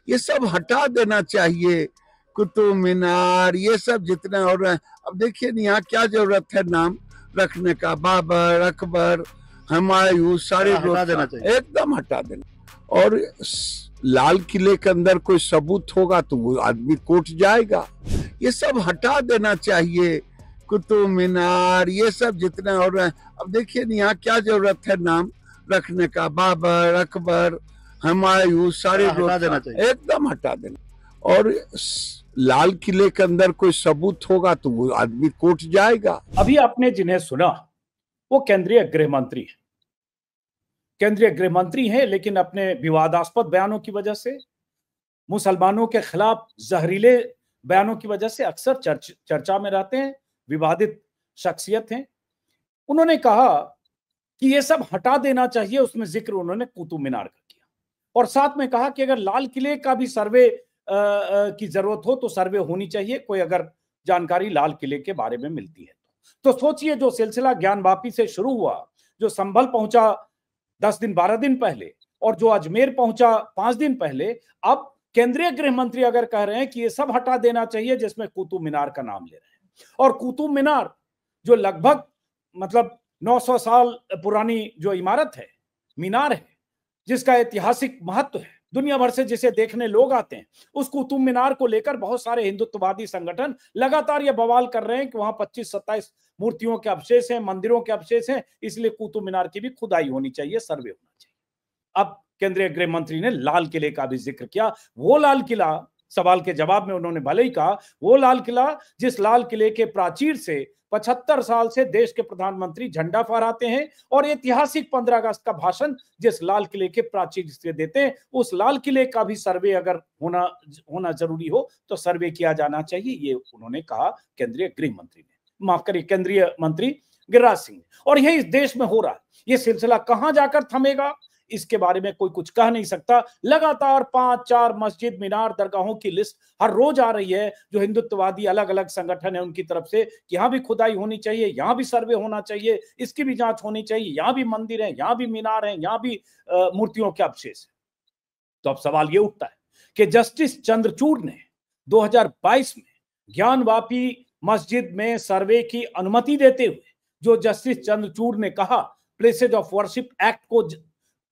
ये सब हटा देना चाहिए। कुतुब मीनार ये सब जितने हो रहे हैं, अब देखिए यहाँ क्या जरूरत है नाम रखने का, बाबर, अकबर, हुमायूं, सारे हटा देना चाहिए, एकदम हटा देना। और लाल किले के अंदर कोई सबूत होगा तो वो आदमी कोर्ट जाएगा। ये सब हटा देना चाहिए। कुतुब मीनार ये सब जितने हो रहे हैं, अब देखिए यहाँ क्या जरूरत है नाम रखने का, बाबर, अकबर, हुमायूं, सारे हटा देना चाहिए, एकदम हटा देना। और लाल किले के अंदर कोई सबूत होगा तो वो आदमी कोर्ट जाएगा। अभी आपने जिन्हें सुना वो केंद्रीय गृह मंत्री है। केंद्रीय गृह मंत्री हैं, लेकिन अपने विवादास्पद बयानों की वजह से, मुसलमानों के खिलाफ जहरीले बयानों की वजह से अक्सर चर्चा में रहते हैं, विवादित शख्सियत हैं। उन्होंने कहा कि ये सब हटा देना चाहिए, उसमें जिक्र उन्होंने कुतुब मीनार का किया और साथ में कहा कि अगर लाल किले का भी सर्वे की जरूरत हो तो सर्वे होनी चाहिए, कोई अगर जानकारी लाल किले के बारे में मिलती है तो सोचिए, जो सिलसिला ज्ञानवापी से शुरू हुआ, जो संभल पहुंचा 10 दिन 12 दिन पहले और जो अजमेर पहुंचा 5 दिन पहले, अब केंद्रीय गृह मंत्री अगर कह रहे हैं कि ये सब हटा देना चाहिए, जिसमें कुतुब मीनार का नाम ले रहे हैं। और कुतुब मीनार जो लगभग मतलब 900 साल पुरानी जो इमारत है, मीनार है, जिसका ऐतिहासिक महत्व है, दुनिया भर से जिसे देखने लोग आते हैं, उस कुतुब मीनार को लेकर बहुत सारे हिंदुत्ववादी संगठन लगातार ये बवाल कर रहे हैं कि वहां 25-27 मूर्तियों के अवशेष हैं, मंदिरों के अवशेष हैं, इसलिए कुतुब मीनार की भी खुदाई होनी चाहिए, सर्वे होना चाहिए। अब केंद्रीय गृह मंत्री ने लाल किले का भी जिक्र किया। वो लाल किला, सवाल के जवाब में उन्होंने भले ही कहा, वो लाल किला जिस लाल किले के प्राचीर से 75 साल से देश के प्रधानमंत्री झंडा फहराते हैं और ऐतिहासिक 15 अगस्त का भाषण जिस लाल किले के प्राचीर से देते हैं, उस लाल किले का भी सर्वे अगर होना जरूरी हो तो सर्वे किया जाना चाहिए, ये उन्होंने कहा केंद्रीय गृह मंत्री ने, माफ करिए केंद्रीय मंत्री गिरिराज सिंह। और यही इस देश में हो रहा है। ये सिलसिला कहां जाकर थमेगा इसके बारे में कोई कुछ कह नहीं सकता। लगातार 5-4 मस्जिद, मीनार, दरगाहों की लिस्ट हर रोज आ रही है, जो हिंदुत्ववादी अलग अलग संगठन है उनकी तरफ से, कि यहां भी खुदाई होनी चाहिए, यहां भी सर्वे होना चाहिए, इसकी भी जांच होनी चाहिए, यहां भी मंदिर है, यहां भी मीनार है, यहां भी मूर्तियों के अवशेष है। तो अब सवाल ये उठता है कि जस्टिस चंद्रचूड़ ने 2022 में ज्ञानवापी मस्जिद में सर्वे की अनुमति देते हुए जो जस्टिस चंद्रचूड़ ने कहा, प्लेसेज ऑफ वर्शिप एक्ट को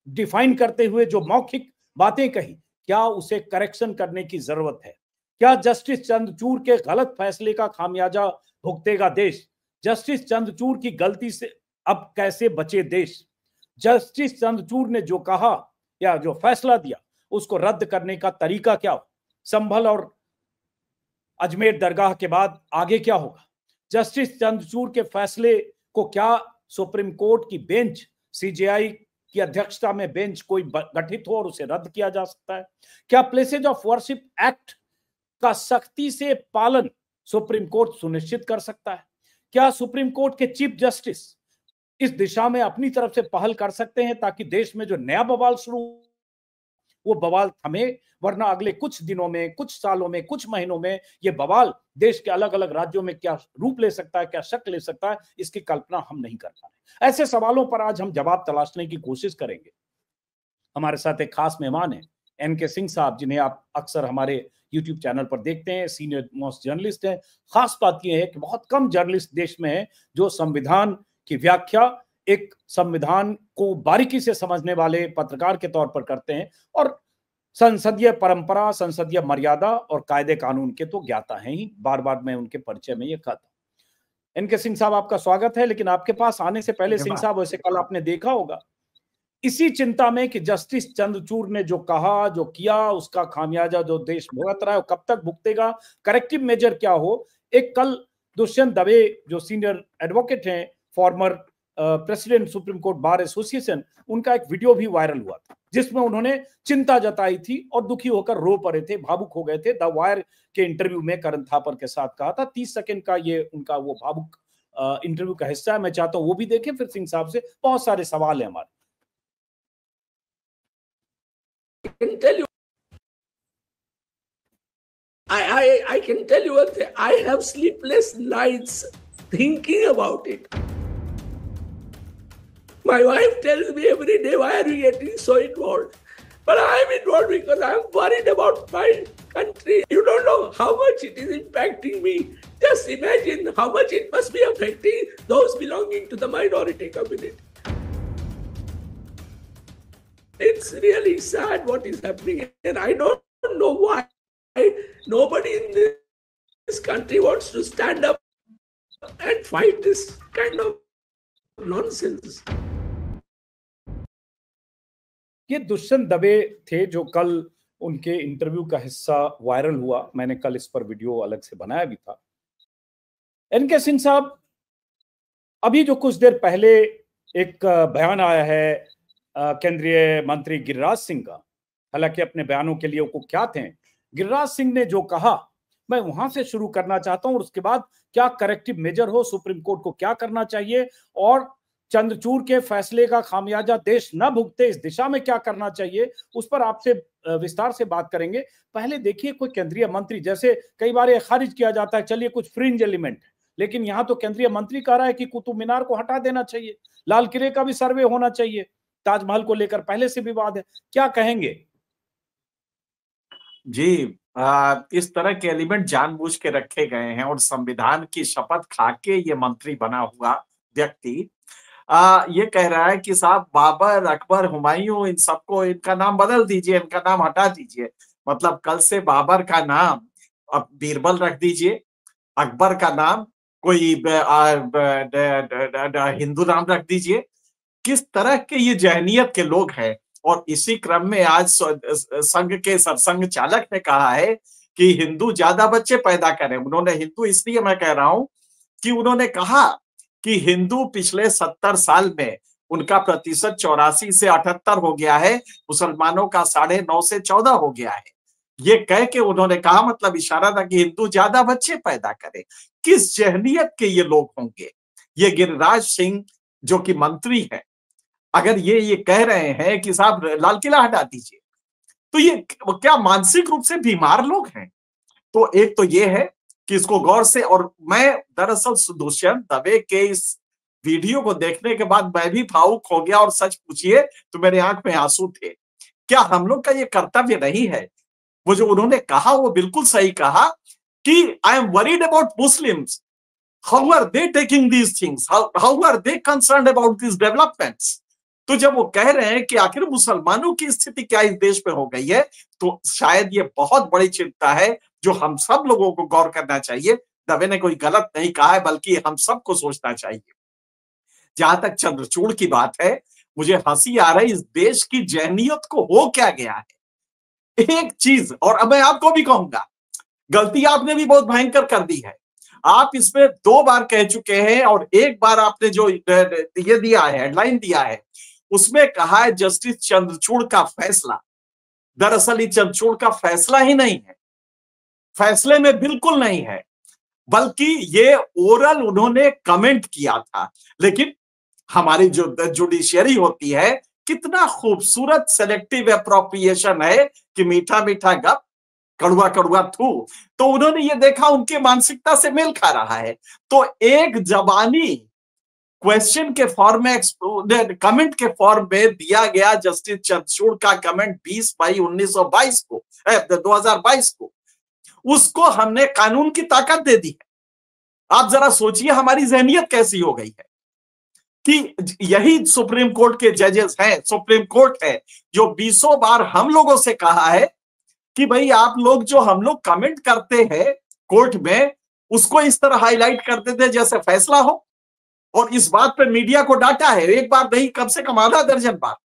डिफाइन करते हुए जो मौखिक बातें कही, क्या उसे करेक्शन करने की जरूरत है? क्या जस्टिस चंद्रचूड़ के गलत फैसले का खामियाजा भुगतेगा देश? जस्टिस चंद्रचूड़ की गलती से अब कैसे बचे देश? जस्टिस चंद्रचूड़ ने जो कहा या जो फैसला दिया, उसको रद्द करने का तरीका क्या हो? संभल और अजमेर दरगाह के बाद आगे क्या होगा? जस्टिस चंद्रचूड़ के फैसले को क्या सुप्रीम कोर्ट की बेंच, सीजेआई की अध्यक्षता में बेंच कोई गठित हो और उसे रद्द किया जा सकता है? क्या प्लेसेज ऑफ वर्शिप एक्ट का सख्ती से पालन सुप्रीम कोर्ट सुनिश्चित कर सकता है? क्या सुप्रीम कोर्ट के चीफ जस्टिस इस दिशा में अपनी तरफ से पहल कर सकते हैं ताकि देश में जो नया बवाल शुरू वो बवाल थमे? वरना अगले कुछ दिनों में, कुछ सालों में, कुछ महीनों में ये बवाल देश के अलग अलग राज्यों में क्या रूप ले सकता है, क्या शक्ल ले सकता है, इसकी कल्पना हम नहीं कर पा रहे। ऐसे सवालों पर आज हम जवाब तलाशने की कोशिश करेंगे। हमारे साथ एक खास मेहमान है एनके सिंह साहब, जिन्हें आप अक्सर हमारे यूट्यूब चैनल पर देखते हैं, सीनियर मोस्ट जर्नलिस्ट हैं। खास बात यह है कि बहुत कम जर्नलिस्ट देश में है जो संविधान की व्याख्या एक संविधान को बारीकी से समझने वाले पत्रकार के तौर पर करते हैं और संसदीय परंपरा, संसदीय मर्यादा और कायदे कानून के तो ज्ञाता हैं ही। बार बार मैं उनके परिचय में ये कहता हूं। एनके सिंह साहब, आपका स्वागत है। लेकिन आपके पास आने से पहले सिंह साहब, वैसे कल आपने देखा होगा इसी चिंता में कि जस्टिस चंद्रचूड़ ने जो कहा, जो किया, उसका खामियाजा जो देश भुगत रहा है, कब तक भुगतेगा, करेक्टिव मेजर क्या हो। एक कल दुष्यंत दवे जो सीनियर एडवोकेट हैं, former president supreme court bar association, उनका एक वीडियो भी वायरल हुआ था जिसमें उन्होंने चिंता जताई थी और दुखी होकर रो पड़े थे, भावुक हो गए थे। द वायर के इंटरव्यू में करण थापर के साथ कहा था। 30 सेकंड का ये उनका वो भावुक इंटरव्यू का हिस्सा है। मैं चाहता हूं वो भी देखें। फिर सिंह साहब से बहुत सारे सवाल हैं हमारे। I can tell you one thing. I have sleepless nights thinking about it. My wife tells me every day, why are you getting so involved? But I am involved because I am worried about my country. You don't know how much it is impacting me. Just imagine how much it must be affecting those belonging to the minority community. It's really sad what is happening, and I don't know why nobody in this country wants to stand up and fight this kind of nonsense. ये दुष्यंत दवे थे जो कल उनके interview का हिस्सा viral हुआ। मैंने कल इस पर वीडियो अलग से बनाया भी था। एनके सिंह साहब, अभी जो कुछ देर पहले एक बयान आया है केंद्रीय मंत्री गिरिराज सिंह का, हालांकि अपने बयानों के लिए वो कुख्यात हैं, गिरिराज सिंह ने जो कहा मैं वहां से शुरू करना चाहता हूं और उसके बाद क्या करेक्टिव मेजर हो, सुप्रीम कोर्ट को क्या करना चाहिए और चंद्रचूड़ के फैसले का खामियाजा देश न भुगते इस दिशा में क्या करना चाहिए, उस पर आपसे विस्तार से बात करेंगे। पहले देखिए, कोई केंद्रीय मंत्री, जैसे कई बार ये खारिज किया जाता है, चलिए कुछ फ्रिंज एलिमेंट, लेकिन यहां तो केंद्रीय मंत्री कह रहा है कि कुतुब मीनार को हटा देना चाहिए, लाल किले का भी सर्वे होना चाहिए, ताजमहल को लेकर पहले से विवाद है, क्या कहेंगे? जी, इस तरह के एलिमेंट जानबूझ के रखे गए हैं और संविधान की शपथ खाके ये मंत्री बना हुआ व्यक्ति ये कह रहा है कि साहब बाबर, अकबर, हुमायूं, इन सबको इनका नाम बदल दीजिए, इनका नाम हटा दीजिए। मतलब कल से बाबर का नाम अब बीरबल रख दीजिए, अकबर का नाम कोई हिंदू नाम रख दीजिए। किस तरह के ये जहनियत के लोग हैं। और इसी क्रम में आज संघ के सरसंघ चालक ने कहा है कि हिंदू ज्यादा बच्चे पैदा करें। उन्होंने हिंदू इसलिए मैं कह रहा हूं कि उन्होंने कहा कि हिंदू पिछले 70 साल में उनका प्रतिशत 84 से 78 हो गया है, मुसलमानों का 9.5 से 14 हो गया है। ये कह के उन्होंने कहा, मतलब इशारा था कि हिंदू ज्यादा बच्चे पैदा करें। किस जहनियत के ये लोग होंगे? ये गिरिराज सिंह जो कि मंत्री है, अगर ये कह रहे हैं कि साहब लाल किला हटा दीजिए, तो ये क्या मानसिक रूप से बीमार लोग हैं? तो एक तो ये है कि इसको गौर से, और मैं दरअसल दुष्यंत दवे के इस वीडियो को देखने के बाद मैं भी भावुक हो गया, और सच पूछिए तो मेरे आंख में आंसू थे। क्या हम लोग का ये कर्तव्य नहीं है? वो जो उन्होंने कहा वो बिल्कुल सही कहा कि I am worried about Muslims, how are they taking these things, how are they concerned about these developments. तो जब वो कह रहे हैं कि आखिर मुसलमानों की स्थिति क्या इस देश में हो गई है, तो शायद ये बहुत बड़ी चिंता है जो हम सब लोगों को गौर करना चाहिए। दवे ने कोई गलत नहीं कहा है, बल्कि हम सबको सोचना चाहिए। जहां तक चंद्रचूड़ की बात है, मुझे हंसी आ रही, इस देश की जहनियत को हो क्या गया है। एक चीज और अब मैं आपको भी कहूंगा, गलती आपने भी बहुत भयंकर कर दी है। आप इसमें 2 बार कह चुके हैं, और एक बार आपने जो ये दिया है, हेडलाइन दिया है, उसमें कहा है जस्टिस चंद्रचूड़ का फैसला। दरअसल ये चंद्रचूड़ का फैसला ही नहीं है, फैसले में बिल्कुल नहीं है, बल्कि ये ओरल उन्होंने कमेंट किया था। लेकिन हमारी जो जुडिशियरी होती है, कितना खूबसूरत सेलेक्टिव एप्रोप्रिएशन है कि मीठा मीठा गप, कड़वा कड़वा थू। तो उन्होंने ये देखा उनके मानसिकता से मेल खा रहा है, तो एक जबानी क्वेश्चन के फॉर्म में, कमेंट के फॉर्म में दिया गया जस्टिस चंद्रचूड़ का कमेंट 20 मई 2022 को, उसको हमने कानून की ताकत दे दी है। आप जरा सोचिए हमारी जहनियत कैसी हो गई है कि यही सुप्रीम कोर्ट के जजेस हैं, सुप्रीम कोर्ट है जो 20 बार हम लोगों से कहा है कि भाई आप लोग जो हम लोग कमेंट करते हैं कोर्ट में, उसको इस तरह हाईलाइट करते थे जैसे फैसला हो। और इस बात पे मीडिया को डांटा है, एक बार नहीं कम से कम आधा दर्जन बार,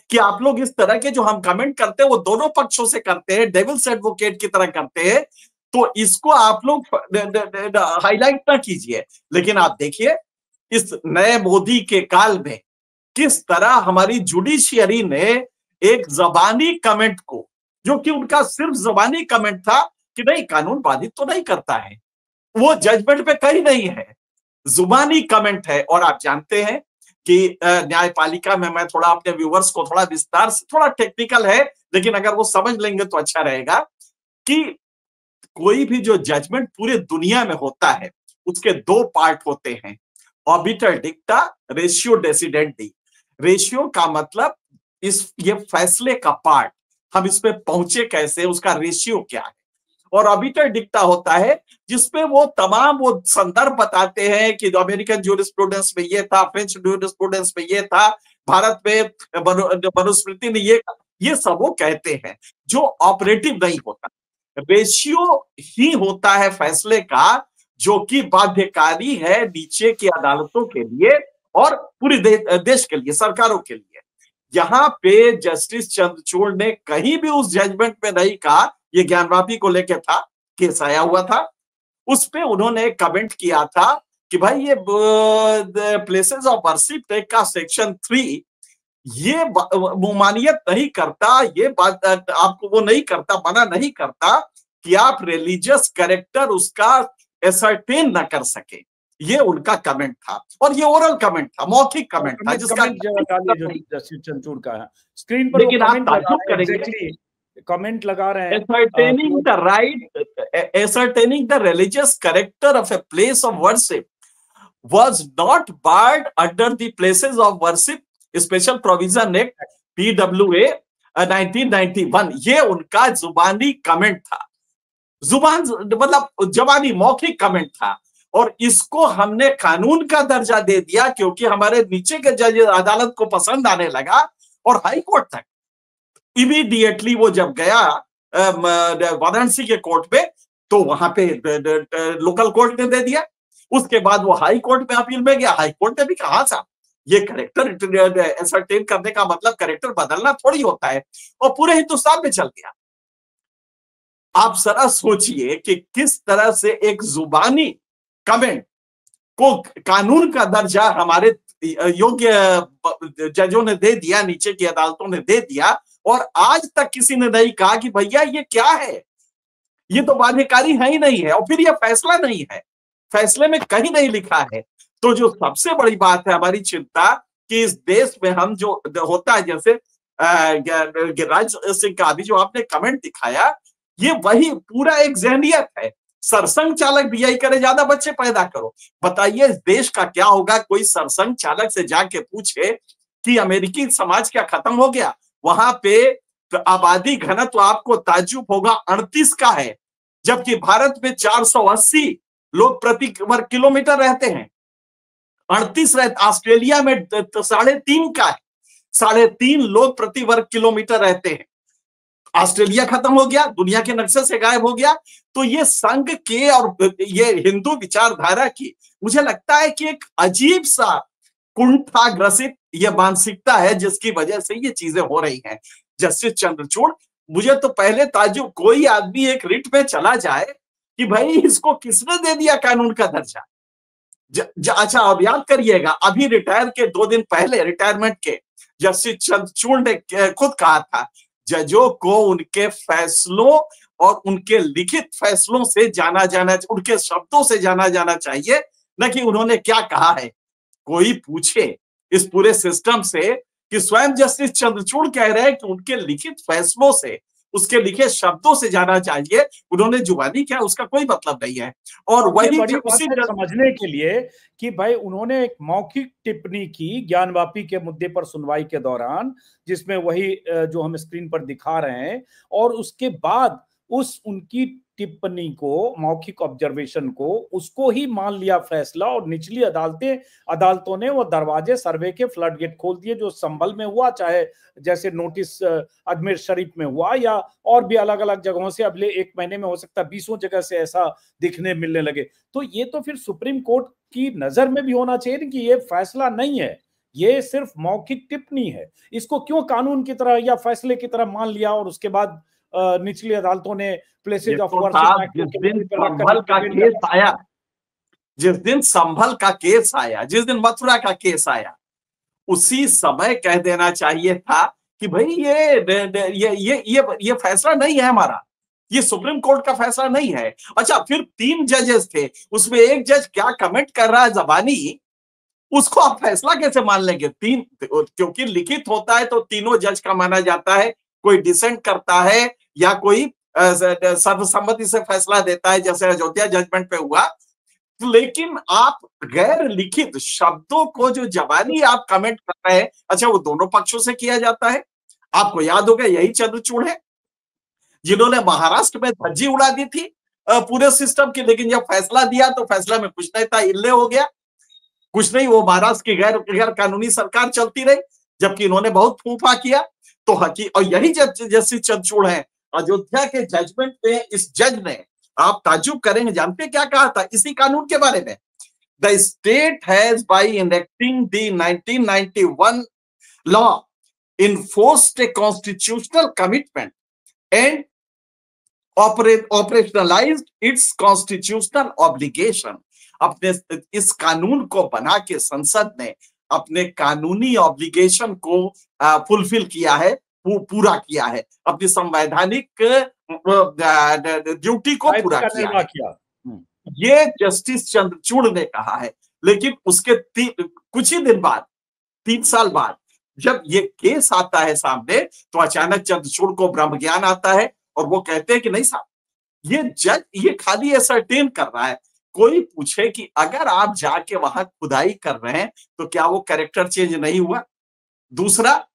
कि आप लोग इस तरह के जो हम कमेंट करते हैं वो दोनों पक्षों से करते हैं, डेविल्स एडवोकेट की तरह करते हैं, तो इसको आप लोग हाईलाइट ना कीजिए। लेकिन आप देखिए इस नए मोदी के काल में किस तरह हमारी जुडिशियरी ने एक जबानी कमेंट को, जो कि उनका सिर्फ जबानी कमेंट था कि नहीं कानून बाधित तो नहीं करता है, वो जजमेंट पे कहीं नहीं है, जुबानी कमेंट है। और आप जानते हैं कि न्यायपालिका में, मैं थोड़ा अपने व्यूवर्स को थोड़ा विस्तार से, थोड़ा टेक्निकल है लेकिन अगर वो समझ लेंगे तो अच्छा रहेगा, कि कोई भी जो जजमेंट पूरे दुनिया में होता है उसके 2 पार्ट होते हैं, ऑबिटर डिक्टा, रेशियो डेसिडेंडी। रेशियो का मतलब ये फैसले का पार्ट, हम इस पे पहुंचे कैसे, उसका रेशियो क्या है। और अभी तक दिखता होता है जिसपे वो तमाम वो संदर्भ बताते हैं कि अमेरिकन जूरिस्प्रूडेंस में ये था, फ्रेंच जूरिस्प्रूडेंस में ये था, भारत में मनुस्मृति ने ये सब वो कहते हैं, जो ऑपरेटिव नहीं होता। रेशियो ही होता है फैसले का, जो कि बाध्यकारी है नीचे की अदालतों के लिए और पूरी देश के लिए, सरकारों के लिए। यहाँ पे जस्टिस चंद्रचूड़ ने कहीं भी उस जजमेंट में नहीं कहा, ये ज्ञानवापी को लेके था, केस आया हुआ था, उस पे उन्होंने कमेंट किया था कि भाई ये प्लेसेस ऑफ वर्शिप एक्ट का सेक्शन 3 ये मुमानियत नहीं करता, ये बात आपको वो नहीं करता, मना नहीं करता कि आप रिलीजियस कैरेक्टर उसका एसर्टेन न कर सके। ये उनका कमेंट था, और ये ओरल कमेंट था, मौखिक कमेंट था, जिसका जस्टिस चंद्रचूड़ का है स्क्रीन पर। लेकिन आप ताज्जुब करेंगे, कमेंट लगा रहे हैं, ascertaining the religious character of a place of worship was not barred under the Places of Worship Special Provision Act PWA 1991। ये उनका जुबानी कमेंट था, जुबान मतलब जबानी मौखिक कमेंट था, और इसको हमने कानून का दर्जा दे दिया क्योंकि हमारे नीचे के जज अदालत को पसंद आने लगा, और हाई कोर्ट तक इमीडिएटली वो जब गया वाराणसी के कोर्ट पे, तो वहां पे लोकल कोर्ट ने दे दिया। उसके बाद वो हाई कोर्ट में अपील में गया, हाई कोर्ट ने भी कहा था ये करेक्टर एसर्टेन करने का मतलब करेक्टर बदलना थोड़ी होता है, और पूरे हिंदुस्तान में चल गया। आप जरा सोचिए कि किस तरह से एक जुबानी कमेंट को कानून का दर्जा हमारे योग्य जजों ने दे दिया, नीचे की अदालतों ने दे दिया, और आज तक किसी ने नहीं कहा कि भैया ये क्या है, ये तो बाध्यकारी है ही नहीं है, और फिर ये फैसला नहीं है, फैसले में कहीं नहीं लिखा है। तो जो सबसे बड़ी बात है हमारी चिंता कि इस देश में हम जो होता है, जैसे गिरिराज सिंह का अभी जो आपने कमेंट दिखाया, ये वही पूरा एक जहनियत है, सरसंघ चालक भी यही करे, ज्यादा बच्चे पैदा करो। बताइए इस देश का क्या होगा, कोई सरसंघ चालक से जाके पूछे कि अमेरिकी समाज क्या खत्म हो गया, वहां पे आबादी घनत्व तो आपको ताज्जुब होगा 38 का है, जबकि भारत में 480 लोग प्रति वर्ग किलोमीटर रहते हैं, 38 रहते। ऑस्ट्रेलिया में 3.5 का है, 3.5 लोग प्रति वर्ग किलोमीटर रहते हैं। ऑस्ट्रेलिया खत्म हो गया, दुनिया के नक्शे से गायब हो गया। तो ये संघ के और ये हिंदू विचारधारा की मुझे लगता है कि एक अजीब सा कुंठाग्रसित ये मानसिकता है, जिसकी वजह से ये चीजें हो रही हैं। जस्टिस चंद्रचूड़, मुझे तो पहले ताज्जुब, कोई आदमी एक रिट में चला जाए कि भाई इसको किसने दे दिया कानून का दर्जा। अच्छा अब याद करिएगा, अभी रिटायर के 2 दिन पहले रिटायरमेंट के जस्टिस चंद्रचूड़ ने खुद कहा था जजों को उनके फैसलों और उनके लिखित फैसलों से जाना जाना, उनके शब्दों से जाना जाना चाहिए, न कि उन्होंने क्या कहा है। कोई पूछे इस पूरे सिस्टम से कि स्वयं जस्टिस चंद्रचूड़ कह रहे हैं कि उनके लिखित फैसलों से, उसके लिखे शब्दों से जाना चाहिए, उन्होंने जुबानी क्या, उसका कोई मतलब नहीं है। और वही समझने के लिए कि भाई उन्होंने एक मौखिक टिप्पणी की ज्ञानवापी के मुद्दे पर सुनवाई के दौरान, जिसमें वही जो हम स्क्रीन पर दिखा रहे हैं, और उसके बाद उस उनकी टिप्पणी को, मौखिक ऑब्जर्वेशन को, उसको ही मान लिया फैसला, और निचली अदालतों ने वो दरवाजे सर्वे के फ्लड गेट खोल दिए, जो संभल में हुआ, चाहे जैसे नोटिस अजमेर शरीफ में हुआ, या और भी अलग अलग जगहों से अगले 1 महीने में हो सकता है 20 जगह से ऐसा दिखने मिलने लगे। तो ये तो फिर सुप्रीम कोर्ट की नजर में भी होना चाहिए कि ये फैसला नहीं है, ये सिर्फ मौखिक टिप्पणी है। इसको क्यों कानून की तरह या फैसले की तरह मान लिया, और उसके बाद निचली अदालतों ने प्लेसेज ऑफ वर्शिप, जिस दिन संभल का केस आया, जिस दिन संभल का केस आया, जिस दिन मथुरा का केस आया, उसी समय कह देना चाहिए था कि भाई ये फैसला नहीं है हमारा, ये सुप्रीम कोर्ट का फैसला नहीं है। अच्छा, फिर 3 जजेस थे, उसमें एक जज क्या कमेंट कर रहा है जबानी, उसको आप फैसला कैसे मान लेंगे? 3, क्योंकि लिखित होता है तो तीनों जज का माना जाता है, कोई डिसेंट करता है या कोई सर्वसम्मति से फैसला देता है, जैसे अयोध्या जजमेंट पे हुआ। लेकिन आप गैर लिखित शब्दों को जो जबानी आप कमेंट कर रहे हैं, अच्छा वो दोनों पक्षों से किया जाता है, आपको याद होगा यही चंद्रचूड़ है जिन्होंने महाराष्ट्र में धज्जी उड़ा दी थी पूरे सिस्टम की, लेकिन जब फैसला दिया तो फैसला में कुछ नहीं था, इल्ले हो गया, कुछ नहीं, वो महाराष्ट्र की गैर कानूनी सरकार चलती रही, जबकि इन्होंने बहुत फूफा किया। तो और यही जैसी चंद्रचूड़ है अयोध्या के जजमेंट में, इस जज ने, आप ताज्जुब करेंगे, जानते क्या कहा था इसी कानून के बारे में? The state has by enacting the 1991 law enforced a constitutional commitment and operationalized its constitutional obligation। अपने इस कानून को बना के संसद ने अपने कानूनी ऑब्लिगेशन को फुलफिल किया है, पूरा किया है, अपनी संवैधानिक ड्यूटी को पूरा किया है। ये जस्टिस चंद्रचूड़ ने कहा है। लेकिन उसके कुछ ही दिन बाद, 3 साल बाद, जब ये केस आता है सामने, तो अचानक चंद्रचूड़ को ब्रह्म ज्ञान आता है और वो कहते हैं कि नहीं साहब, ये जज ये खाली असरटेन कर रहा है। कोई पूछे कि अगर आप जाके वहां खुदाई कर रहे हैं तो क्या वो कैरेक्टर चेंज नहीं हुआ? दूसरा,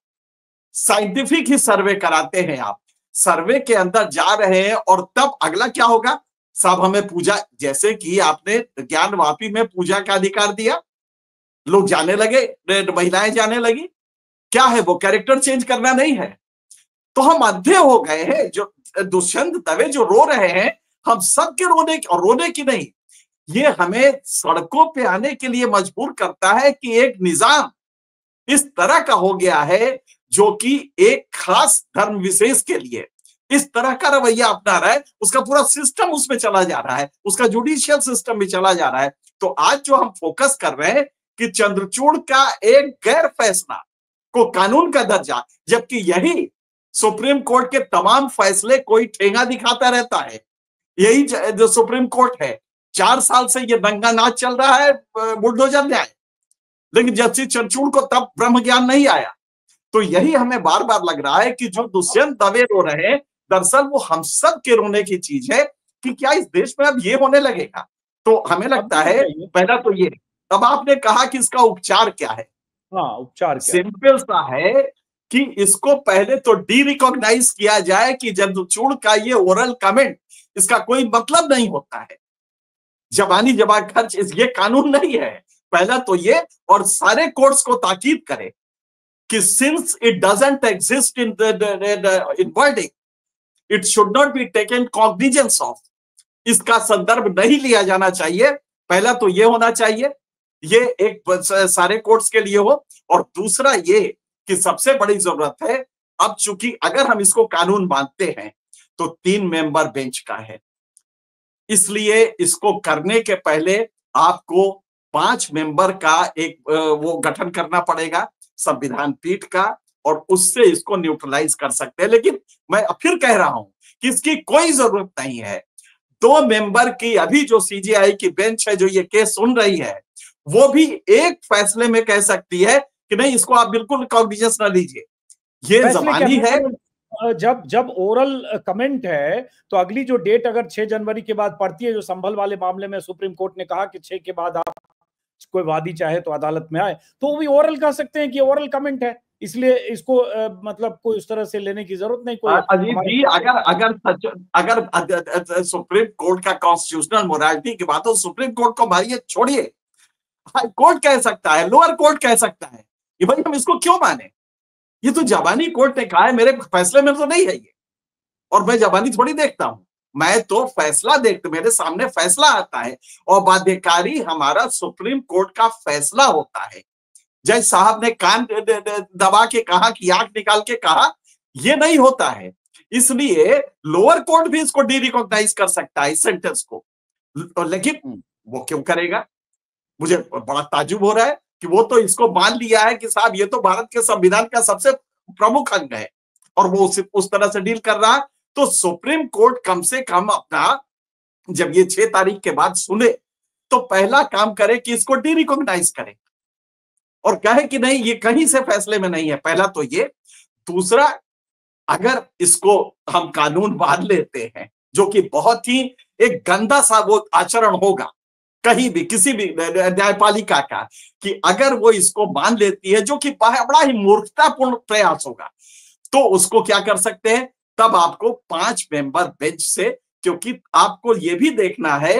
साइंटिफिक ही सर्वे कराते हैं आप, सर्वे के अंदर जा रहे हैं और तब अगला क्या होगा साहब, हमें पूजा, जैसे कि आपने ज्ञान वापी में पूजा का अधिकार दिया, लोग जाने लगे, महिलाएं जाने लगी, क्या है वो कैरेक्टर चेंज करना नहीं है? तो हम अंधे हो गए हैं। जो दुष्यंत दवे जो रो रहे हैं, हम सबके रोने की नहीं, ये हमें सड़कों पे आने के लिए मजबूर करता है कि एक निजाम इस तरह का हो गया है जो कि एक खास धर्म विशेष के लिए इस तरह का रवैया अपना रहा है, उसका पूरा सिस्टम उसमें चला जा रहा है, उसका जुडिशियल सिस्टम भी चला जा रहा है। तो आज जो हम फोकस कर रहे हैं कि चंद्रचूड़ का एक गैर फैसला को कानून का दर्जा, जबकि यही सुप्रीम कोर्ट के तमाम फैसले कोई ठेंगा दिखाता रहता है। यही जो सुप्रीम कोर्ट है, 4 साल से ये दंगा नाच चल रहा है, बुलडोजर न्याय, लेकिन जस्टिस चंद्रचूड़ को तब ब्रह्म ज्ञान नहीं आया। तो यही हमें बार बार लग रहा है कि जो दुष्यंत दवे रो रहे हैं, दरअसल वो हम सब के रोने की चीज है कि क्या इस देश में अब ये होने लगेगा। तो हमें लगता है पहला तो ये, अब आपने कहा कि इसका उपचार क्या है। हाँ, उपचार सिंपल सा है कि इसको पहले तो डी रिकॉग्नाइज किया जाए कि चंद्रचूड़ का ये ओरल कमेंट, इसका कोई मतलब नहीं होता है, जबानी जमा खर्च ये कानून नहीं है। पहला तो ये, और सारे कोर्ट्स को ताकीद करे कि since it doesn't exist in in wording, it should not be taken cognizance of, इसका संदर्भ नहीं लिया जाना चाहिए। पहला तो ये होना चाहिए, ये एक सारे कोर्ट्स के लिए हो। और दूसरा ये कि सबसे बड़ी जरूरत है, अब चूंकि अगर हम इसको कानून मानते हैं तो 3 मेंबर बेंच का है, इसलिए इसको करने के पहले आपको 5 मेंबर का एक वो गठन करना पड़ेगा संविधान पीठ का, और उससे इसको न्यूट्रलाइज कर सकते हैं। लेकिन मैं फिर कह रहा हूं कि इसकी कोई जरूरत नहीं है। 2 मेंबर की अभी जो सीजीआई की बेंच है जो ये केस सुन रही है, वो भी एक फैसले में कह सकती है कि नहीं, इसको आप बिल्कुल कॉग्निजेंस ना लीजिए, ये जबानी है। जब ओरल कमेंट है तो अगली जो डेट अगर 6 जनवरी के बाद पड़ती है, जो संभल वाले मामले में सुप्रीम कोर्ट ने कहा कि 6 के बाद आप कोई वादी चाहे तो अदालत में आए, तो वो भी ओरल कह सकते हैं कि ओरल कमेंट है, इसलिए इसको मतलब कोई उस तरह से लेने की जरूरत नहीं। कोई अजीत जी, अगर सुप्रीम कोर्ट का कॉन्स्टिट्यूशनल मोरालिटी की बात हो, सुप्रीम कोर्ट को भाई छोड़िए, हाई कोर्ट कह सकता है, लोअर कोर्ट कह सकता है, ये भाई हम इसको क्यों माने? ये तो जबानी कोर्ट ने कहा है, मेरे फैसले में तो नहीं है ये, और मैं जबानी थोड़ी देखता हूं, मैं तो फैसला देखता, मेरे सामने फैसला आता है और बाध्यकारी हमारा सुप्रीम कोर्ट का फैसला होता है। जज साहब ने कान दबा के कहा कि आंख निकाल के कहा, ये नहीं होता है। इसलिए लोअर कोर्ट भी इसको डी रिकॉग्नाइज कर सकता है इस सेंटेंस को, लेकिन वो क्यों करेगा? मुझे बड़ा ताजुब हो रहा है कि वो तो इसको मान लिया है कि साहब ये तो भारत के संविधान का सबसे प्रमुख अंग है, और वो उस तरह से डील कर रहा है। तो सुप्रीम कोर्ट कम से कम अपना, जब ये 6 तारीख के बाद सुने, तो पहला काम करे कि इसको डी रिकॉग्नाइज करे और कहे कि नहीं, ये कहीं से फैसले में नहीं है। पहला तो ये। दूसरा, अगर इसको हम कानून मान लेते हैं, जो कि बहुत ही एक गंदा सा वो आचरण होगा कहीं भी किसी भी न्यायपालिका का, कि अगर वो इसको मान लेती है, जो कि बड़ा ही मूर्खतापूर्ण प्रयास होगा, तो उसको क्या कर सकते हैं, तब आपको 5 मेंबर बेंच से, क्योंकि आपको ये भी देखना है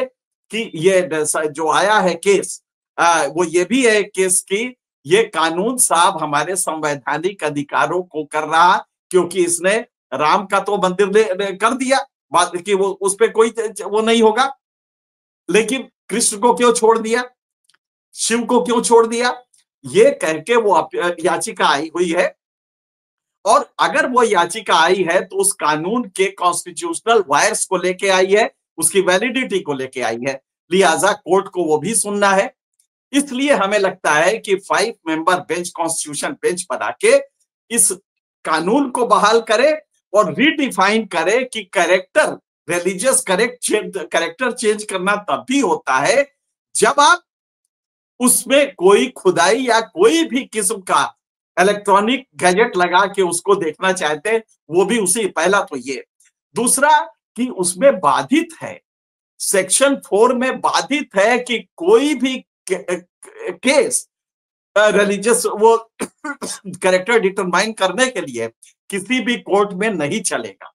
कि ये जो आया है केस, वो ये भी है केस की ये कानून साहब हमारे संवैधानिक अधिकारों को कर रहा, क्योंकि इसने राम का तो मंदिर कर दिया, बात कि वो उस पर कोई वो नहीं होगा, लेकिन कृष्ण को क्यों छोड़ दिया, शिव को क्यों छोड़ दिया, ये कह के वो याचिका आई हुई है। और अगर वो याचिका आई है तो उस कानून के कॉन्स्टिट्यूशनल वायर्स को लेके आई है, उसकी वैलिडिटी को लेके आई है, लिहाजा कोर्ट को वो भी सुनना है। इसलिए हमें लगता है कि 5 मेंबर बेंच कॉन्स्टिट्यूशन बेंच बना के इस कानून को बहाल करे और रीडिफाइन करे कि कैरेक्टर, रिलीजियस कैरेक्टर चेंज करना तब भी होता है जब आप उसमें कोई खुदाई या कोई भी किस्म का इलेक्ट्रॉनिक गैजेट लगा के उसको देखना चाहते हैं, वो भी उसी, पहला तो ये। दूसरा कि उसमें बाधित है, सेक्शन 4 में बाधित है कि कोई भी केस रिलीजियस वो कैरेक्टर डिटरमाइन करने के लिए किसी भी कोर्ट में नहीं चलेगा,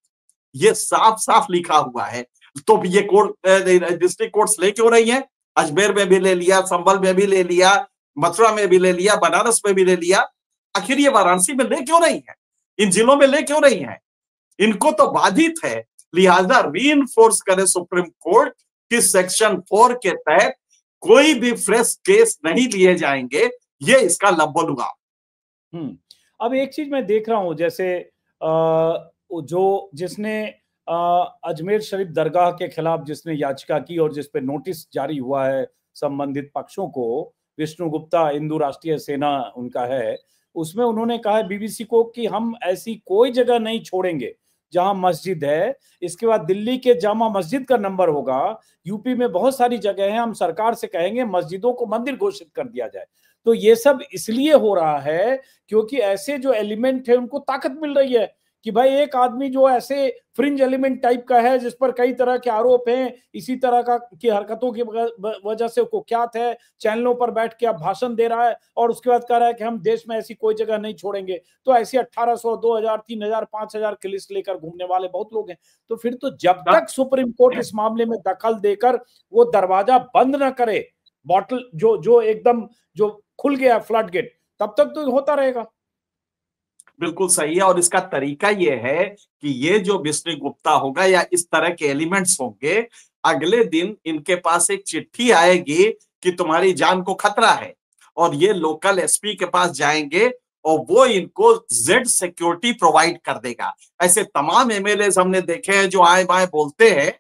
ये साफ साफ लिखा हुआ है। तो ये कोर्ट, डिस्ट्रिक्ट कोर्ट्स ले क्यों रही है, अजमेर में भी ले लिया, संभल में भी ले लिया, मथुरा में भी ले लिया, बनारस में भी ले लिया, आखिर ये वाराणसी में ले क्यों रही है, इन जिलों में ले क्यों रही है, इनको तो बाधित है। लिहाजा रीइंफोर्स करे सुप्रीम कोर्ट कि सेक्शन 4 के तहत कोई भी फ्रेश केस नहीं लिए जाएंगे, ये इसका लब्बो-लुगाव। अब एक चीज मैं देख रहा हूं, जैसे जो जिसने अजमेर शरीफ दरगाह के खिलाफ जिसने याचिका की और जिस पे नोटिस जारी हुआ है संबंधित पक्षों को, विष्णु गुप्ता, हिंदू राष्ट्रीय सेना उनका है, उसमें उन्होंने कहा है बीबीसी को कि हम ऐसी कोई जगह नहीं छोड़ेंगे जहां मस्जिद है, इसके बाद दिल्ली के जामा मस्जिद का नंबर होगा, यूपी में बहुत सारी जगह हैं, हम सरकार से कहेंगे मस्जिदों को मंदिर घोषित कर दिया जाए। तो ये सब इसलिए हो रहा है क्योंकि ऐसे जो एलिमेंट है उनको ताकत मिल रही है कि भाई एक आदमी जो ऐसे फ्रिंज एलिमेंट टाइप का है, जिस पर कई तरह के आरोप हैं, इसी तरह का की हरकतों की वजह से कुख्यात है, चैनलों पर बैठ के अब भाषण दे रहा है और उसके बाद कह रहा है कि हम देश में ऐसी कोई जगह नहीं छोड़ेंगे। तो ऐसी 1800, 2000, 3000, 5000 की लिस्ट लेकर घूमने वाले बहुत लोग हैं। तो फिर तो जब तक सुप्रीम कोर्ट इस मामले में दखल देकर वो दरवाजा बंद न करे, बॉटल जो एकदम जो खुल गया फ्लड गेट, तब तक तो होता रहेगा। बिल्कुल सही है। और इसका तरीका ये है कि ये जो विष्णु गुप्ता होगा या इस तरह के एलिमेंट्स होंगे, अगले दिन इनके पास एक चिट्ठी आएगी कि तुम्हारी जान को खतरा है, और ये लोकल एसपी के पास जाएंगे और वो इनको जेड सिक्योरिटी प्रोवाइड कर देगा। ऐसे तमाम एमएलए हमने देखे हैं जो आए बाएं बोलते हैं,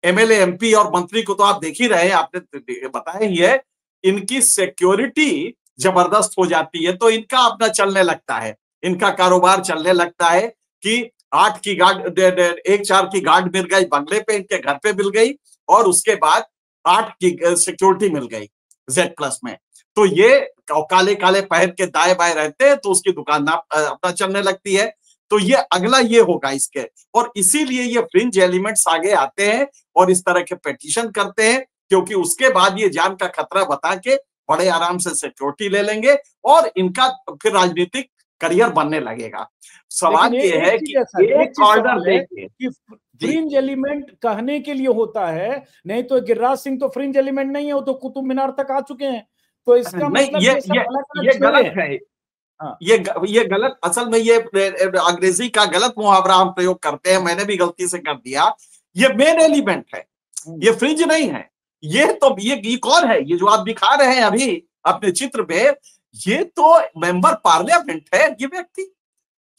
एमएलए, एमपी और मंत्री को तो आप देख ही रहे हैं, आपने बताया ही है, इनकी सिक्योरिटी जबरदस्त हो जाती है तो इनका अपना चलने लगता है, इनका कारोबार चलने लगता है कि 8 की गार्ड, 1-4 की गार्ड मिल गई बंगले पे, इनके घर पे मिल गई, और उसके बाद 8 की सिक्योरिटी मिल गई Z+ में। तो ये काले काले पहन के दाएं बाएं रहते हैं तो उसकी दुकान अपना चलने लगती है। तो ये अगला ये होगा इसके, और इसीलिए ये फ्रिंज एलिमेंट्स आगे आते हैं और इस तरह के पिटीशन करते हैं, क्योंकि उसके बाद ये जान का खतरा बता के बड़े आराम से सिक्योरिटी ले लेंगे और इनका फिर राजनीतिक करियर बनने लगेगा। सवाल ये है कि एक ऑर्डर लेके कि फ्रिंज एलिमेंट कहने के लिए होता है, नहीं तो गिरिराज सिंह तो फ्रिंज एलिमेंट नहीं है, वो तो कुतुब मीनार तक आ चुके हैं। तो इसका मतलब ये गलत है। हाँ। ये गलत, असल में ये अंग्रेजी का गलत मुहावरा हम प्रयोग करते हैं, मैंने भी गलती से कर दिया। ये मेन एलिमेंट है, ये फ्रिंज नहीं है। ये तो ये कौन है, ये जो आप दिखा रहे हैं अभी अपने चित्र पे, ये तो मेंबर पार्लियामेंट है। ये व्यक्ति,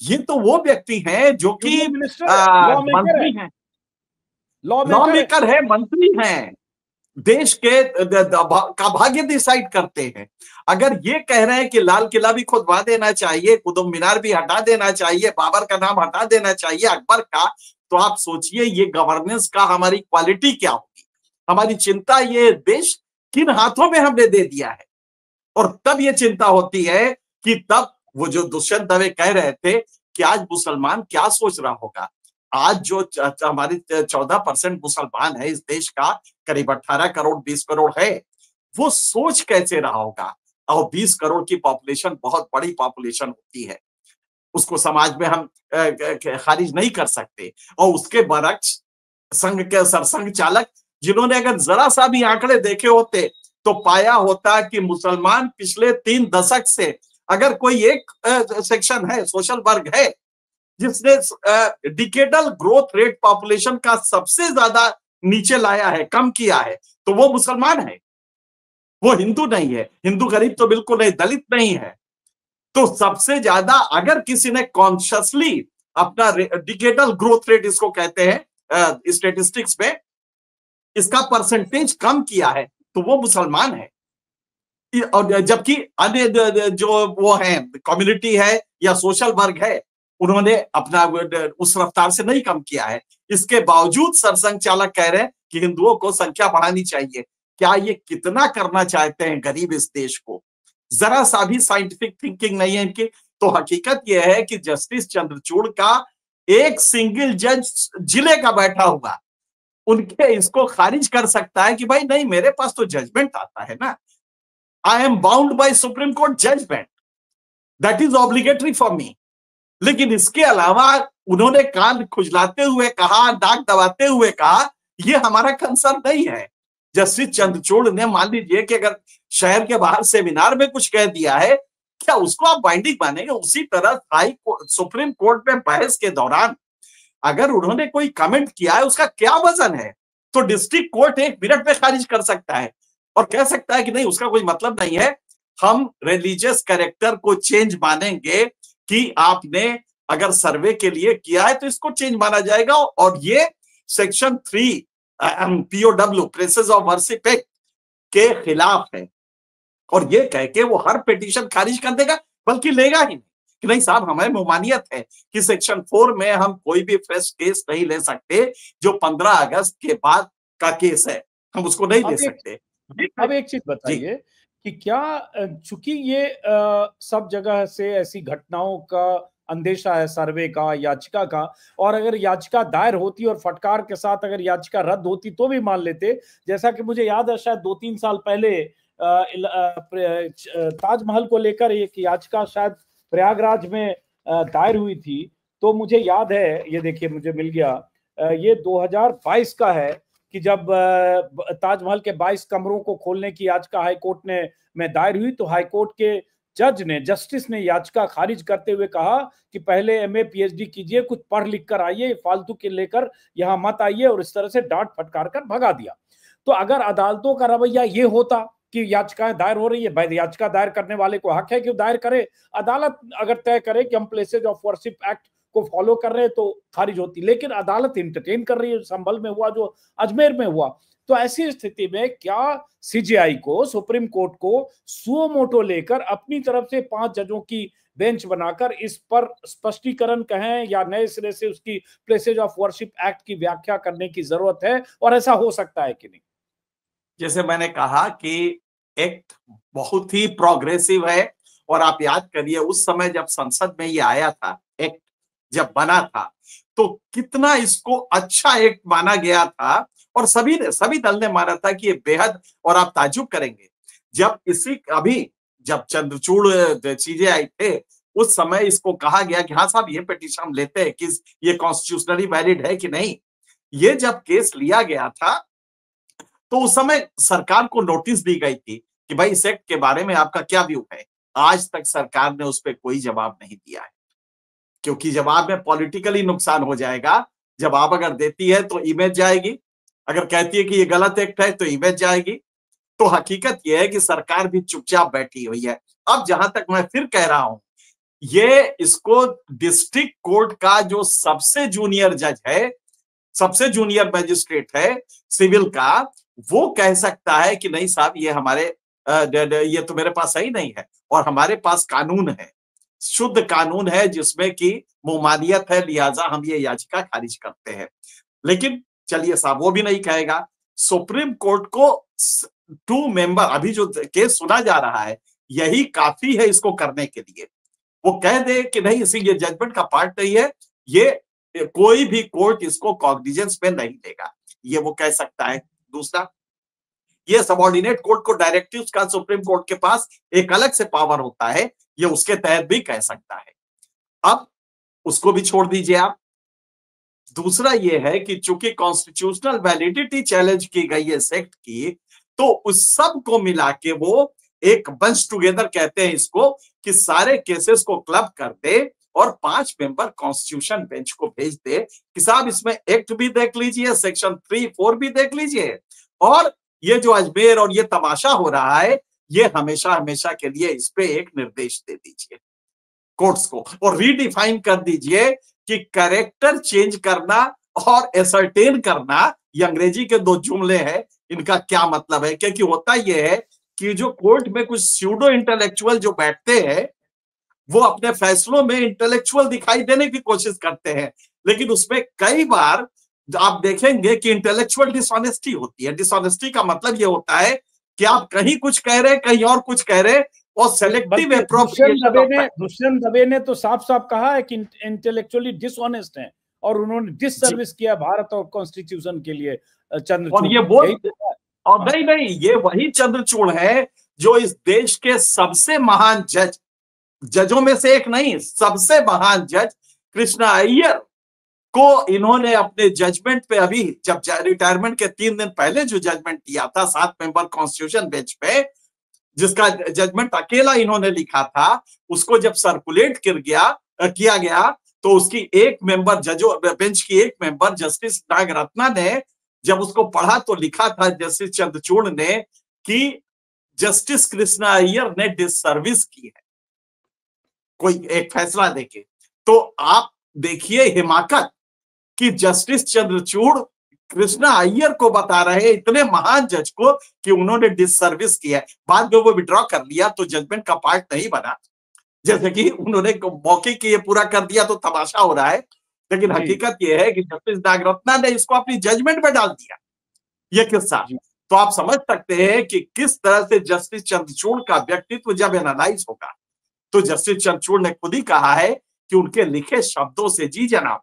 ये तो वो व्यक्ति है जो कि मंत्री हैं, लॉ मेकर है, मंत्री हैं, देश के का भाग्य डिसाइड करते हैं। अगर ये कह रहे हैं कि लाल किला भी खुदवा देना चाहिए, कुतुब मीनार भी हटा देना चाहिए, बाबर का नाम हटा देना चाहिए, अकबर का, तो आप सोचिए ये गवर्नेंस का हमारी क्वालिटी क्या होगी, हमारी चिंता, ये देश किन हाथों में हमने दे दिया है। और तब ये चिंता होती है कि तब वो जो दुष्यंत दवे कह रहे थे कि आज मुसलमान क्या सोच रहा होगा। आज जो हमारी 14% मुसलमान है इस देश का, करीब 18 करोड़ 20 करोड़ है, वो सोच कैसे रहा होगा। और 20 करोड़ की पॉपुलेशन बहुत बड़ी पॉपुलेशन होती है। उसको समाज में हम खारिज नहीं कर सकते। और उसके बरक्स संघ के सरसंघ चालक, जिन्होंने अगर जरा सा भी आंकड़े देखे होते तो पाया होता कि मुसलमान पिछले 3 दशक से, अगर कोई एक सेक्शन है, सोशल वर्ग है जिसने डिकेडल ग्रोथ रेट पॉपुलेशन का सबसे ज्यादा नीचे लाया है, कम किया है, तो वो मुसलमान है, वो हिंदू नहीं है। हिंदू गरीब तो बिल्कुल नहीं, दलित नहीं है। तो सबसे ज्यादा अगर किसी ने कॉन्शियसली अपना डिकेडल ग्रोथ रेट, इसको कहते हैं स्टेटिस्टिक्स में, इसका परसेंटेज कम किया है तो वो मुसलमान है। और जबकि अन्य जो वो है कम्युनिटी है या सोशल वर्ग है, उन्होंने अपना उस रफ्तार से नहीं कम किया है। इसके बावजूद सरसंघ चालक कह रहे हैं कि हिंदुओं को संख्या बढ़ानी चाहिए। क्या ये कितना करना चाहते हैं गरीब इस देश को? जरा सा भी साइंटिफिक थिंकिंग नहीं है इनकी। तो हकीकत यह है कि जस्टिस चंद्रचूड़ का एक सिंगल जज जिले का बैठा हुआ उनके इसको खारिज कर सकता है कि भाई नहीं, मेरे पास तो जजमेंट आता है ना, I am bound by Supreme Court judgement, that is obligatory for me. लेकिन इसके अलावा उन्होंने कान खुजलाते हुए कहा, नाक दबाते हुए कहा, यह हमारा कंसर्न नहीं है। जस्टिस चंद्रचूड़ ने मान लीजिए कि अगर शहर के बाहर सेमिनार में कुछ कह दिया है, क्या उसको आप बाइंडिंग मानेंगे? उसी तरह सुप्रीम कोर्ट में बहस के दौरान अगर उन्होंने कोई कमेंट किया है, उसका क्या वजन है? तो डिस्ट्रिक्ट कोर्ट 1 मिनट में खारिज कर सकता है और कह सकता है कि नहीं, उसका कोई मतलब नहीं है, हम रिलीजियस कैरेक्टर को चेंज मानेंगे कि आपने अगर सर्वे के लिए किया है तो इसको चेंज माना जाएगा। और ये section 3 POW places of worship act के खिलाफ है। और ये कह के वो हर पिटीशन खारिज कर देगा, बल्कि लेगा ही नहीं कि नहीं साहब, हमें ममानियत है कि सेक्शन 4 में हम कोई भी फ्रेश केस नहीं ले सकते, जो 15 अगस्त के बाद का केस है, हम उसको नहीं ले सकते। अब एक चीज बताइए कि क्या चूंकि ये सब जगह से ऐसी घटनाओं का अंदेशा है, सर्वे का, याचिका का, और अगर याचिका दायर होती और फटकार के साथ अगर याचिका रद्द होती तो भी मान लेते। जैसा कि मुझे याद है, शायद 2-3 साल पहले ताजमहल को लेकर एक याचिका शायद प्रयागराज में दायर हुई थी। तो मुझे याद है, ये देखिए मुझे मिल गया, ये 2022 का है कि जब ताजमहल के 22 कमरों को खोलने की याचिका हाईकोर्ट में दायर हुई, तो हाईकोर्ट के जस्टिस ने याचिका खारिज करते हुए कहा कि पहले MA PhD कीजिए, कुछ पढ़ लिख कर आइए, फालतू के लेकर यहां मत आइए, और इस तरह से डांट फटकार कर भगा दिया। तो अगर अदालतों का रवैया ये होता कि याचिकाएं दायर हो रही है, याचिका दायर करने वाले को हक है कि दायर करे, अदालत अगर तय करे कि हम प्लेसेज ऑफ वर्शिप एक्ट को फॉलो कर रहे हैं तो खारिज होती। लेकिन अदालत इंटरटेन कर रही है, संभल में हुआ, जो अजमेर में हुआ। तो ऐसी स्थिति में क्या CJI को, सुप्रीम कोर्ट को सुओ मोटो लेकर अपनी तरफ से 5 जजों की बेंच बनाकर इस पर स्पष्टीकरण कहें या नए सिरे से उसकी प्लेसेज ऑफ वर्शिप एक्ट की व्याख्या करने की जरूरत है, और ऐसा हो सकता है कि नहीं? जैसे मैंने कहा कि एक्ट बहुत ही प्रोग्रेसिव है। और आप याद करिए उस समय जब संसद में ये आया था, एक्ट जब बना था, तो कितना इसको अच्छा एक्ट माना गया था, और सभी दल ने माना था कि ये बेहद, और आप ताज्जुब करेंगे जब चंद्रचूड़ CJI थे, उस समय इसको कहा गया कि हाँ साहब, ये पिटीशन हम लेते हैं कि ये कॉन्स्टिट्यूशनली वैलिड है कि नहीं। ये जब केस लिया गया था तो उस समय सरकार को नोटिस दी गई थी कि भाई इस एक्ट के बारे में आपका क्या व्यू है। आज तक सरकार ने उस पर कोई जवाब नहीं दिया है, क्योंकि जवाब में पॉलिटिकली नुकसान हो जाएगा। जवाब अगर देती है तो इमेज जाएगी, अगर कहती है कि ये गलत एक्ट है तो इमेज जाएगी। तो हकीकत यह है कि सरकार भी चुपचाप बैठी हुई है। अब जहां तक मैं फिर कह रहा हूं, ये इसको डिस्ट्रिक्ट कोर्ट का जो सबसे जूनियर जज है, सबसे जूनियर मैजिस्ट्रेट है सिविल का, वो कह सकता है कि नहीं साहब, ये तो मेरे पास सही नहीं है, और हमारे पास कानून है, शुद्ध कानून है जिसमें कि ममानियत है, लिहाजा हम ये याचिका खारिज करते हैं। लेकिन चलिए साहब, वो भी नहीं कहेगा। सुप्रीम कोर्ट को 2 मेंबर, अभी जो केस सुना जा रहा है, यही काफी है इसको करने के लिए। वो कह दे कि नहीं, इसी ये जजमेंट का पार्ट नहीं है, ये कोई भी कोर्ट इसको कॉग्निजेंस में नहीं लेगा, ये वो कह सकता है। दूसरा, ये सबऑर्डिनेट कोर्ट को डायरेक्टिव्स का सुप्रीम कोर्ट के पास एक अलग से पावर होता है, ये उसके तहत भी कह सकता है। अब उसको भी छोड़ दीजिए आप। दूसरा ये है कि चूंकि कॉन्स्टिट्यूशनल वैलिडिटी चैलेंज की गई है इस एक्ट की, तो उस सब को मिला के वो एक बंच टुगेदर कहते हैं इसको, कि सारे केसेस को क्लब कर दे और 5 मेंबर कॉन्स्टिट्यूशन बेंच को भेज दे कि साहब इसमें एक्ट भी देख लीजिए, सेक्शन 3-4 भी देख लीजिए, और ये जो अजमेर और ये तमाशा हो रहा है ये हमेशा हमेशा के लिए इस पे एक निर्देश दे दीजिए कोर्ट्स को, और रीडिफाइन कर दीजिए कि कैरेक्टर चेंज करना और एसर्टेन करना, ये अंग्रेजी के 2 जुमले हैं, इनका क्या मतलब है। क्योंकि होता यह है कि जो कोर्ट में कुछ स्यूडो इंटेलेक्चुअल जो बैठते हैं वो अपने फैसलों में इंटेलेक्चुअल दिखाई देने की कोशिश करते हैं, लेकिन उसमें कई बार आप देखेंगे कि इंटेलेक्चुअल डिसऑनेस्टी होती है। डिसऑनेस्टी का मतलब ये होता है कि आप कहीं कुछ कह रहे, कहीं और कुछ कह रहे, और सेलेक्टिव दुष्यंत दबे ने तो साफ साफ कहा है कि इंटेलेक्चुअली डिसऑनेस्ट हैं और उन्होंने डिससर्विस किया भारत और कॉन्स्टिट्यूशन के लिए। चंद्रचूड़, और ये बोल, और नहीं, ये वही चंद्रचूड़ है जो इस देश के सबसे महान जजों में से एक नहीं, सबसे महान जज कृष्णा अय्यर को इन्होंने अपने जजमेंट पे, अभी जब रिटायरमेंट के 3 दिन पहले जो जजमेंट दिया था 7 मेंबर कॉन्स्टिट्यूशन बेंच पे, जिसका जजमेंट अकेला इन्होंने लिखा था, उसको जब सर्कुलेट किया गया तो उसकी एक मेंबर जजों बेंच की एक मेंबर जस्टिस नागरत्ना ने जब उसको पढ़ा तो लिखा था जस्टिस चंद्रचूड़ ने कि जस्टिस कृष्णा अय्यर ने डिससर्विस की है कोई एक फैसला देके। तो आप देखिए हिमाकत कि जस्टिस चंद्रचूड़ कृष्णा अय्यर को बता रहे इतने महान जज को कि उन्होंने डिससर्विस किया है। बाद में वो विड्रॉ कर लिया तो जजमेंट का पार्ट नहीं बना, जैसे कि उन्होंने मौके के ये पूरा कर दिया तो तमाशा हो रहा है, लेकिन हकीकत ये है कि जस्टिस नागरत्ना ने इसको अपनी जजमेंट में डाल दिया ये किस्सा। तो आप समझ सकते हैं कि किस तरह से जस्टिस चंद्रचूड़ का व्यक्तित्व जब एनालाइज होगा, तो जस्टिस चंद्रचूड़ ने खुद ही कहा है कि उनके लिखे शब्दों से, जी जनाब,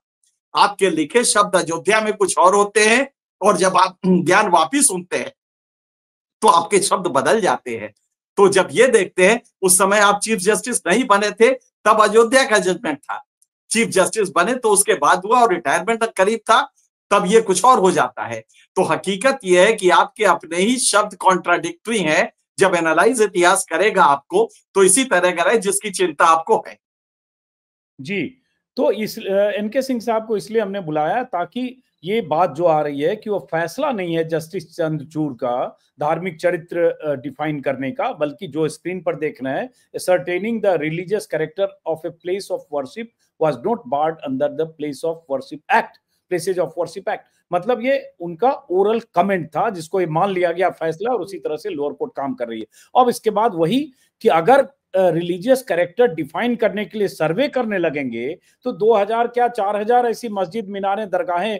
आपके लिखे शब्द अयोध्या में कुछ और होते हैं और जब आप ज्ञान वापिस सुनते हैं तो आपके शब्द बदल जाते हैं। तो जब ये देखते हैं, उस समय आप चीफ जस्टिस नहीं बने थे, तब अयोध्या का जजमेंट था, चीफ जस्टिस बने तो उसके बाद हुआ और रिटायरमेंट करीब था, तब ये कुछ और हो जाता है। तो हकीकत ये है कि आपके अपने ही शब्द कॉन्ट्राडिक्टरी हैं। जब एनालाइज इतिहास करेगा आपको तो इसी तरह करे जिसकी चिंता आपको है। जी, तो इस एनके सिंह साहब को इसलिए हमने बुलाया ताकि ये बात जो आ रही है कि वो फैसला नहीं है जस्टिस चंद्रचूड़ का धार्मिक चरित्र डिफाइन करने का, बल्कि जो स्क्रीन पर देखना है, ascertaining the religious character of a place of worship was not barred under the place of worship act, places of worship act। मतलब ये उनका ओरल कमेंट था जिसको ये मान लिया गया फैसला और उसी तरह से लोअर कोर्ट काम कर रही है। अब इसके बाद वही कि अगर रिलीजियस कैरेक्टर डिफाइन करने के लिए सर्वे करने लगेंगे तो 2000 क्या 4000 ऐसी मस्जिद, मीनारें, दरगाहें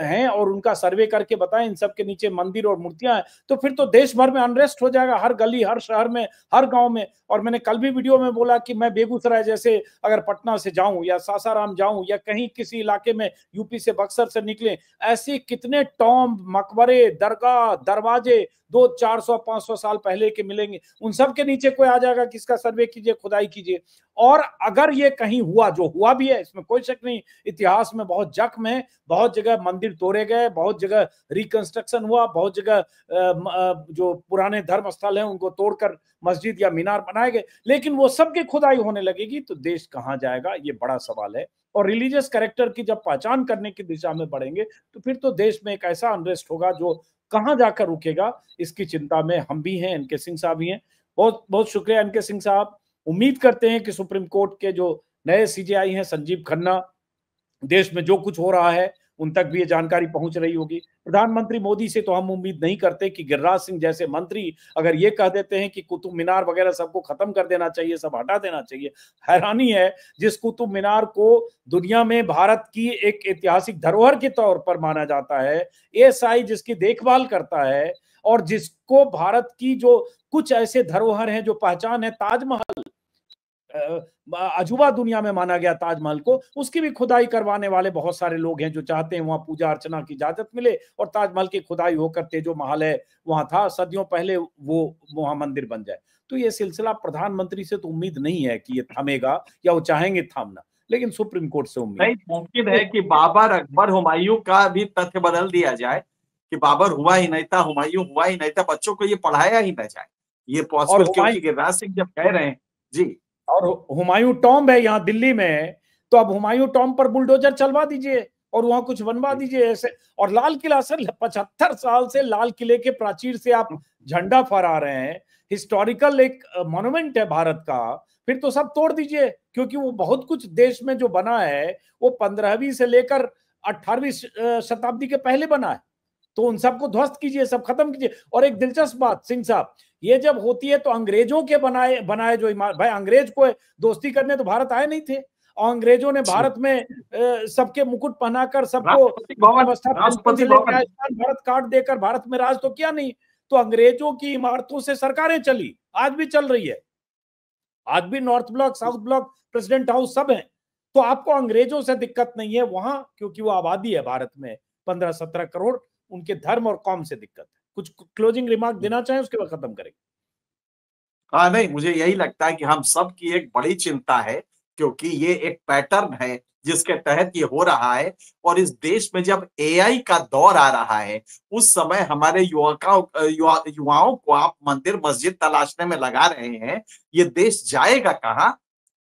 हैं और उनका सर्वे करके बताएं इन सब के नीचे मंदिर और मूर्तियां हैं, तो फिर तो देश भर में अनरेस्ट हो जाएगा, हर गली, हर शहर में, हर गांव में। और मैंने कल भी वीडियो में बोला कि मैं बेगूसराय जैसे अगर पटना से जाऊं या सासाराम जाऊं या कहीं किसी इलाके में यूपी से बक्सर से निकले, ऐसे कितने टॉम्ब, मकबरे, दरगाह, दरवाजे 200-400-500 साल पहले के मिलेंगे, उन सब के नीचे कोई आ जाएगा कि इसका सर्वे कीजिए, खुदाई कीजिए। और अगर ये कहीं हुआ, जो हुआ भी है, इसमें कोई शक नहीं, इतिहास में बहुत जख्म है, बहुत जगह मंदिर तोड़े गए, बहुत जगह रिकंस्ट्रक्शन हुआ, बहुत जगह जो पुराने धर्म स्थल हैं उनको तोड़कर मस्जिद या मीनार बनाए गए, लेकिन वो सबकी खुदाई होने लगेगी तो देश कहाँ जाएगा, ये बड़ा सवाल है। और रिलीजियस कैरेक्टर की जब पहचान करने की दिशा में बढ़ेंगे तो फिर तो देश में एक ऐसा अनरेस्ट होगा जो कहां जाकर रुकेगा, इसकी चिंता में हम भी हैं, एनके सिंह साहब भी हैं। बहुत बहुत शुक्रिया एनके सिंह साहब। उम्मीद करते हैं कि सुप्रीम कोर्ट के जो नए सीजेआई हैं संजीव खन्ना, देश में जो कुछ हो रहा है उन तक भी ये जानकारी पहुंच रही होगी। प्रधानमंत्री मोदी से तो हम उम्मीद नहीं करते कि गिरिराज सिंह जैसे मंत्री अगर ये कह देते हैं कि कुतुब मीनार वगैरह सबको खत्म कर देना चाहिए, सब हटा देना चाहिए। हैरानी है, जिस कुतुब मीनार को दुनिया में भारत की एक ऐतिहासिक धरोहर के तौर पर माना जाता है, एएसआई जिसकी देखभाल करता है, और जिसको भारत की जो कुछ ऐसे धरोहर हैं जो पहचान है, ताजमहल, अजूबा दुनिया में माना गया ताजमहल को, उसकी भी खुदाई करवाने वाले बहुत सारे लोग हैं जो चाहते हैं वहां पूजा अर्चना की इजाजत मिले और ताजमहल की खुदाई होकर तेजो महल है वहां था सदियों पहले, वो वहां मंदिर बन जाए। तो ये सिलसिला प्रधानमंत्री से तो उम्मीद नहीं है कि ये थमेगा या वो चाहेंगे थामना, लेकिन सुप्रीम कोर्ट से उम्मीद नहीं, मुमकिन है कि बाबर, अकबर, हुमायूं का भी तथ्य बदल दिया जाए कि बाबर हुआ ही नहीं था, हुमायूं हुआ ही नहीं था, बच्चों को ये पढ़ाया ही न जाए। ये और पॉसिबल, क्योंकि गिरिराज सिंह जब कह रहे हैं जी, और हुमायूं टॉम्ब है यहाँ दिल्ली में, तो अब हुमायूं टॉम्ब पर बुलडोजर चलवा दीजिए और वहां कुछ बनवा दीजिए ऐसे। और लाल किला सर, 75 साल से लाल किले के प्राचीर से आप झंडा फहरा रहे हैं, हिस्टोरिकल एक मॉन्यूमेंट है भारत का, फिर तो सब तोड़ दीजिए, क्योंकि वो बहुत कुछ देश में जो बना है वो 15वीं से लेकर 18वीं शताब्दी के पहले बना है, तो उन सबको ध्वस्त कीजिए, सब खत्म कीजिए। और एक दिलचस्प बात सिंह साहब, ये जब होती है तो अंग्रेजों के बनाए जो इमारत, भाई अंग्रेज को दोस्ती करने तो भारत आए नहीं थे, और अंग्रेजों ने भारत में सबके मुकुट पहनाकर सबको राष्ट्रपति भवन भारत कार्ड देकर भारत में राज तो किया नहीं। तो अंग्रेजों की इमारतों से सरकारें चली, आज भी चल रही है, आज भी north block, south block, president house सब है। तो आपको अंग्रेजों से दिक्कत नहीं है वहां, क्योंकि वो आबादी है भारत में 15-17 करोड़, उनके धर्म और कौम से दिक्कत है। कुछ क्लोजिंग रिमार्क देना चाहें, उसके बाद खत्म करेंगे। हाँ, नहीं, मुझे यही लगता है कि हम सब की एक बड़ी चिंता है, क्योंकि ये एक पैटर्न है जिसके तहत ये हो रहा है। और इस देश में जब एआई का दौर आ रहा है, उस समय हमारे युवाओं को आप मंदिर मस्जिद तलाशने में लगा रहे हैं, ये देश जाएगा कहाँ?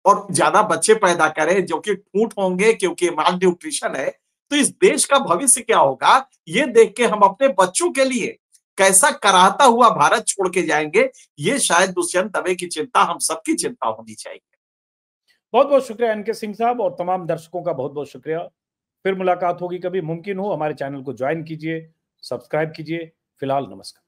और ज्यादा बच्चे पैदा करें जो कि ठूंठ होंगे क्योंकि माल न्यूट्रिशन है, तो इस देश का भविष्य क्या होगा? ये देख के हम अपने बच्चों के लिए कैसा कराहता हुआ भारत छोड़ के जाएंगे, ये शायद दुष्यंत दवे की चिंता, हम सबकी चिंता होनी चाहिए। बहुत बहुत शुक्रिया एनके सिंह साहब, और तमाम दर्शकों का बहुत बहुत शुक्रिया। फिर मुलाकात होगी, कभी मुमकिन हो हमारे चैनल को ज्वाइन कीजिए, सब्सक्राइब कीजिए। फिलहाल नमस्कार।